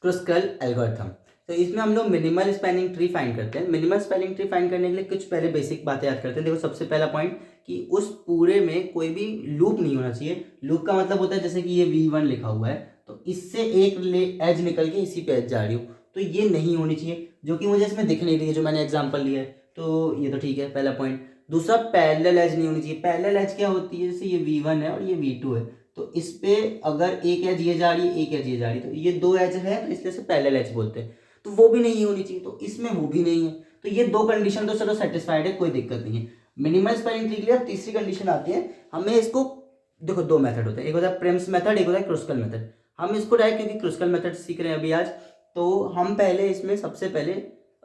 Kruskal algorithm. तो इसमें हम लोग मिनिमल स्पैनिंग ट्री फाइंड करते हैं। मिनिमल स्पैनिंग ट्री फाइंड करने के लिए कुछ पहले बेसिक बातें याद करते हैं। देखो, सबसे पहला पॉइंट कि उस पूरे में कोई भी लूप नहीं होना चाहिए। लूप का मतलब होता है जैसे कि ये V1 लिखा हुआ है, तो इससे एक एज निकल के इसी पे एज जा रही हो, तो ये नहीं होनी चाहिए, जो कि मुझे इसमें दिख नहीं रही है, जो मैंने एग्जाम्पल लिया है। तो ये तो ठीक है, पहला पॉइंट। दूसरा, पैरेलल एज नहीं होनी चाहिए। पैरेलल एज क्या होती है? जैसे ये V1 है और ये V2 है, तो इस पे अगर एक एज ये जा रही है, एक एज ये जा रही है, तो ये दो एज है, तो इसलिए से पैरेलल एज बोलते हैं। तो वो भी नहीं होनी चाहिए, तो इसमें वो भी नहीं है। तो ये दो कंडीशन तो चलो सेटिस्फाइड है, कोई दिक्कत नहीं है। मिनिमल स्पैनिंग ट्री के लिए अब तीसरी कंडीशन आती है। हमें इसको, देखो दो मेथड होते हैं, एक होता है प्रेम्स मेथड, एक होता है क्रुस्कल मेथड। हम इसको डायरेक्ट, क्योंकि क्रुस्कल मेथड सीख रहे हैं अभी आज, तो हम पहले इसमें सबसे पहले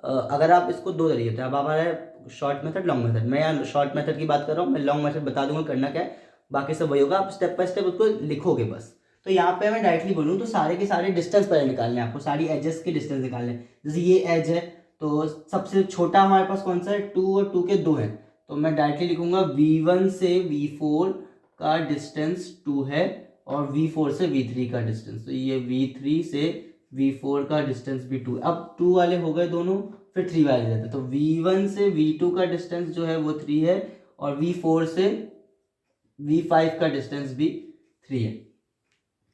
अगर आप इसको दो तरीके होते हैं। अब हमारा शॉर्ट मेथड, लॉन्ग मेथड। मैं यहाँ शॉर्ट मेथड की बात कर रहा हूँ, मैं लॉन्ग मेथड बता दूंगा करना क्या है, बाकी सब वही होगा। आप स्टेप बाय स्टेप उसको लिखोगे बस। तो यहाँ पे मैं डायरेक्टली बोलूँ तो सारे के सारे डिस्टेंस पहले निकालने हैं आपको, सारी एजेस के डिस्टेंस निकालने हैं। जैसे ये एज है, तो सबसे छोटा हमारे पास कौन सा है? 2 और 2 के 2 हैं, तो मैं डायरेक्टली लिखूंगा V1 से V4 का डिस्टेंस 2 है, और V4 से V3 का डिस्टेंस, तो ये V3 से V4 का डिस्टेंस भी 2 है। अब 2 वाले हो गए दोनों, फिर 3 वाले रहते हैं, तो V1 से V2 का डिस्टेंस जो है वो 3 है, और V4 से V5 का डिस्टेंस भी 3 है।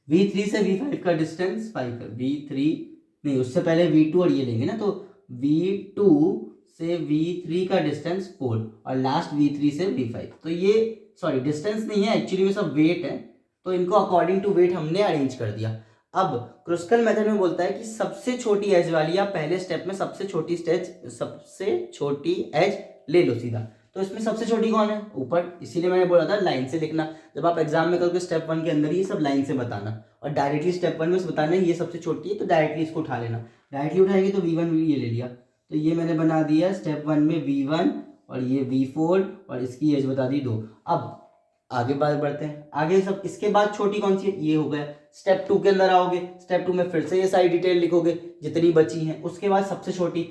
V3 से V5 का डिस्टेंस 5 है। V3 नहीं, उससे पहले V2 और ये लेंगे ना, तो V2 से V3 का डिस्टेंस 4, और लास्ट V3 से V5। तो ये सॉरी डिस्टेंस नहीं है, एक्चुअली में सब वेट है, तो इनको अकॉर्डिंग टू वेट हमने अरेंज कर दिया। अब क्रुस्कल मेथड में बोलता है कि सबसे छोटी एज वाली, या पहले स्टेप में सबसे छोटी एज ले लो सीधा। तो इसमें सबसे छोटी कौन है? ऊपर, इसीलिए मैंने बोला था लाइन से लिखना। जब आप एग्जाम में करोगे स्टेप 1 के अंदर ही सब लाइन से बताना, और डायरेक्टली स्टेप 1 में बताना है ये सबसे छोटी है, तो डायरेक्टली इसको उठा लेना। डायरेक्टली उठाएंगे तो V1 ये ले लिया, तो ये मैंने बना दिया स्टेप 1 में V1, और ये V4, और इसकी एज बता दी 2। अब आगे बात बढ़ते हैं, आगे सब इसके बाद छोटी कौन सी है? ये हो गया। स्टेप 2 के अंदर आओगे, स्टेप 2 में फिर से ये सारी डिटेल लिखोगे जितनी बची हैं। उसके बाद सबसे छोटी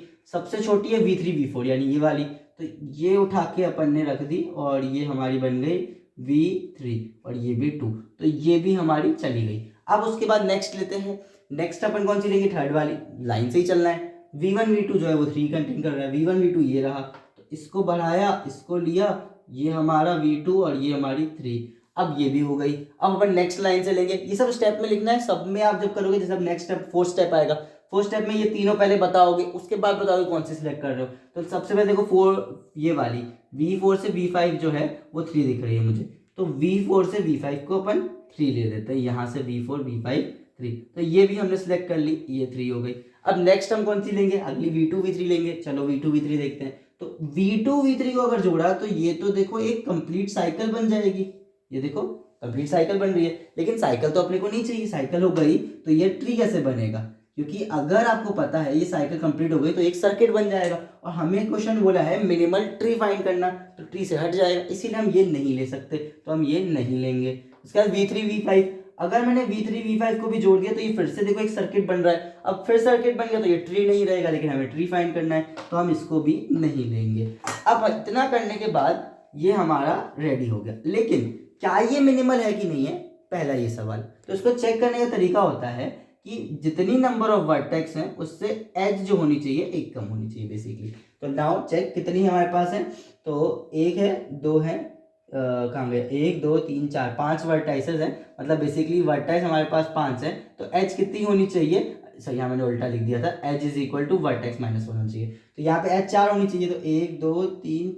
है V3 V4, यानी ये वाली, तो ये उठा के अपन ने रख दी, और ये हमारी बन गई V3, और ये भी 2, तो ये भी हमारी चली गई। अब उसके बाद नेक्स्ट लेते हैं। नेक्स्ट अपन कौन सी लेंगे? थर्ड वाली, लाइन से ही चलना है। V1 V2 जो है वो 3 कंटेन कर रहा है, V1 V2 ये रहा, तो इसको बढ़ाया, इसको लिया, ये हमारा V2 और ये हमारी 3। अब ये भी हो गई। अब अपन नेक्स्ट लाइन से लेंगे, ये सब स्टेप में लिखना है। सब में आप जब करोगे, जैसे नेक्स्ट स्टेप 4th स्टेप आएगा, 4th स्टेप में ये तीनों पहले बताओगे, उसके बाद बताओगे कौन सी सिलेक्ट कर रहे हो। तो सबसे पहले देखो 4, ये वाली V4 से V5 जो है वो 3 दिख रही है मुझे, तो V4 से V5 को अपन 3 ले लेते हैं, यहाँ से V4 V5 3, तो ये भी हमने सिलेक्ट कर ली, ये 3 हो गई। अब नेक्स्ट हम कौन सी लेंगे? अगली V2 V3 लेंगे। चलो V2 V3 देखते हैं। तो V2 V3 को अगर जोड़ा तो ये तो देखो एक कंप्लीट साइकिल बन जाएगी। ये देखो कंप्लीट साइकिल बन रही है, लेकिन साइकिल तो अपने को नहीं चाहिए। साइकिल हो गई तो ये ट्री कैसे बनेगा? क्योंकि अगर आपको पता है ये साइकिल कंप्लीट हो गई तो एक सर्किट बन जाएगा, और हमें क्वेश्चन बोला है मिनिमल ट्री फाइंड करना, तो ट्री से हट जाएगा, इसीलिए हम ये नहीं ले सकते, तो हम ये नहीं लेंगे। उसके बाद V3 V5, अगर मैंने V3 V5 को भी जोड़ दिया तो ये फिर से देखो एक सर्किट बन रहा है। अब फिर सर्किट बन गया तो ये ट्री नहीं रहेगा, लेकिन हमें ट्री फाइंड करना है, तो हम इसको भी नहीं लेंगे। अब इतना करने के बाद ये हमारा रेडी हो गया। लेकिन क्या ये मिनिमल है कि नहीं है, पहला ये सवाल। तो इसको चेक करने का तरीका होता है कि जितनी नंबर ऑफ वर्टेक्स हैं उससे एज जो होनी चाहिए एक कम होनी चाहिए बेसिकली। तो नाउ चेक कितनी हमारे पास है, तो 1 है, 2 है, कहाँ गए, 1 2 3 4 5 वर्टाइसेस हैं, मतलब बेसिकली वर्टाइस हमारे पास 5 है, तो एज कितनी होनी चाहिए? सही, यहाँ मैंने उल्टा लिख दिया था, edge is equal to vertex minus 1 होना चाहिए। तो यहाँ पे एज 4 होनी चाहिए, तो 1 2 3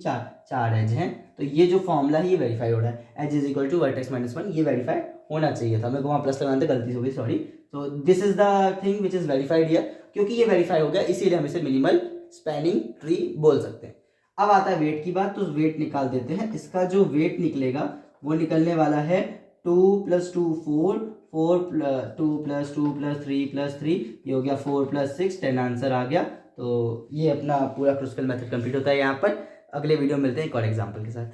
4 एज हैं, तो ये जो फॉर्मूला है ये वेरीफाई हो रहा है, edge is equal to vertex minus 1, ये वेरीफाई होना चाहिए था। मेरे को वहाँ प्लस लगाना था, गलती हो गई, सॉरी। तो this is the thing which is verified here, क्योंकि ये वेरीफाई हो गया इसीलिए हम इसे मिनिमल स्पैनिंग ट्री बोल सकते हैं। अब आता है वेट की बात, तो वेट निकाल देते हैं। इसका जो वेट निकलेगा वो निकलने वाला है 2 + 2 4, 4 + 2 + 2 + 3 + 3, ये हो गया 4 + 6, 10 आंसर आ गया। तो ये अपना पूरा क्रुस्कल मेथड कंप्लीट होता है यहाँ पर। अगले वीडियो में मिलते हैं एक और एग्जाम्पल के साथ।